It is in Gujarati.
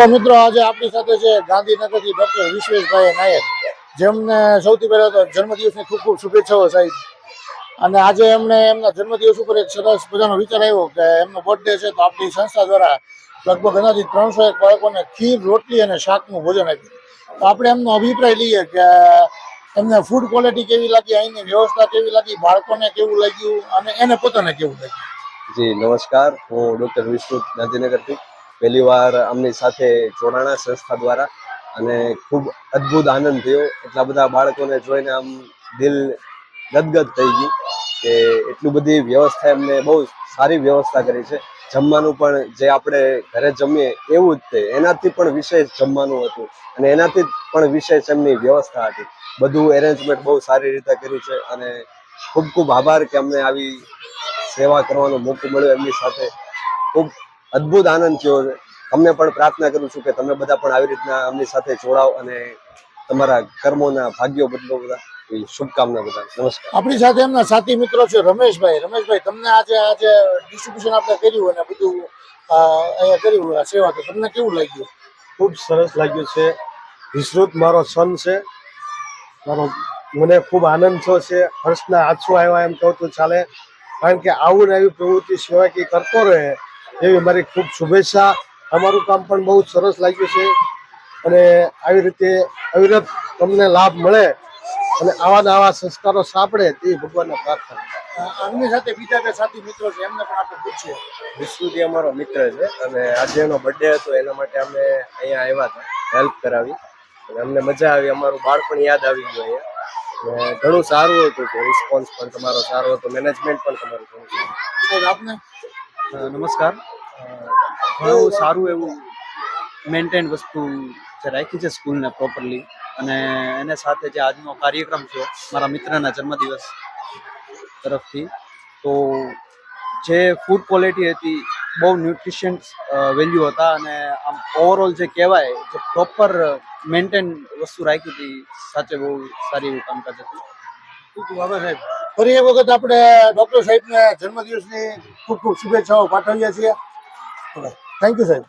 તો મિત્રો આજે આપણી સાથે છે ગાંધીનગરથી ડોક્ટર વિશ્વેશભાઈ નાયક, જેમને સૌથી પહેલા તો જન્મદિવસની ખૂબ ખૂબ શુભેચ્છાઓ સાહેબ. અને આજે એમને એમના જન્મદિવસ ઉપર એક સરસ મજાનો વિચાર આવ્યો કે એમનો બર્થડે છે, તો આપણી સંસ્થા દ્વારા લગભગ અંદાજિત 301 બાળકોને ખીર, રોટલી અને શાકનું ભોજન આપ્યું. તો આપણે એમનો અભિપ્રાય લઈએ કે એમને ફૂડ ક્વોલિટી કેવી લાગી, અહીંની વ્યવસ્થા કેવી લાગી, બાળકોને કેવું લાગ્યું અને એને પોતાને કેવું લાગ્યું. જી નમસ્કાર, હું ડૉક્ટર વિશ્રુત ગાંધીનગરથી પહેલી વાર આમની સાથે જોડાણા સંસ્થા દ્વારા, અને ખૂબ અદ્ભુત આનંદ થયો. એટલા બધા બાળકોને જોઈને આમ દિલ ગદગદ થઈ ગયું કે એટલું બધી વ્યવસ્થા એમને બહુ સારી વ્યવસ્થા કરી છે. જમવાનું પણ જે આપણે ઘરે જમીએ એવું જ તે, એનાથી પણ વિશેષ જમવાનું હતું અને એનાથી પણ વિશેષ એમની વ્યવસ્થા હતી. બધું એરેન્જમેન્ટ બહુ સારી રીતે કર્યું છે અને ખૂબ ખૂબ આભાર કે અમને આવી સેવા કરવાનો મોકો મળ્યો. એમની સાથે ખૂબ અદ્ભુત આનંદ થયો છે. તમને પણ પ્રાર્થના કરું છું કે તમે બધા પણ આવી રીતના અમની સાથે જોડાઓ અને તમારા કર્મોના ભાગ્યો બદલો. બધા એવી શુભકામના. બધા નમસ્કાર. આપણી સાથે એમના સાથી મિત્રો છે રમેશભાઈ, તમને આજે ડિસ્ટ્રીબ્યુશન આપણે કર્યું અને બધું અહીંયા કર્યું સેવા, તો તમને કેવું લાગ્યું? ખૂબ સરસ લાગ્યું છે. વિશ્રુત મારો સન છે, મને ખૂબ આનંદ થયો છે. હર્ષના આંસુ આવ્યા એમ કહું તો ચાલે, કારણ કે આવું ને આવી પ્રવૃત્તિ સેવાકીય કરતો રહે એવી મારી ખૂબ શુભેચ્છા. અમારું કામ પણ બહુ સરસ લાગ્યું છે અને આવી રીતે અવિરત તમને લાભ મળે અને આવા સંસ્કારો સાંપડે તે ભગવાનને પ્રાર્થના. આમની સાથે બીજા બે સાથી મિત્રો છે, એમને પણ આપણે પૂછીએ. વિશ્રુતિ અમારો મિત્ર છે અને આજે એનો બર્થડે હતો, એના માટે અમે અહીંયા આવ્યા હતા, હેલ્પ કરાવી અને અમને મજા આવી. અમારું બાળપણ યાદ આવી ગયું અહીંયા અને ઘણું સારું હતું. રિસ્પોન્સ પણ તમારો સારો હતો, મેનેજમેન્ટ પણ તમારું ઘણું સારું. સાહેબ આપને નમસ્કાર. ઘણું સારું એવું મેન્ટેન વસ્તુ જે રાખી છે સ્કૂલને પ્રોપરલી, અને એને સાથે જે આજનો કાર્યક્રમ છે મારા મિત્રના જન્મદિવસ તરફથી, તો જે ફૂડ ક્વોલિટી હતી બહુ ન્યુટ્રિશન્સ વેલ્યુ હતા અને આમ ઓવરઓલ જે કહેવાય જે પ્રોપર મેન્ટેન વસ્તુ રાખી હતી, સાચે બહુ સારી એવું કામકાજ હતું. ખૂબ ખૂબ આભાર સાહેબ. ફરી એક વખત આપણે ડૉક્ટર સાહેબને જન્મદિવસની ખૂબ ખૂબ શુભેચ્છાઓ પાઠવીએ છીએ. થેન્ક યુ સાહેબ.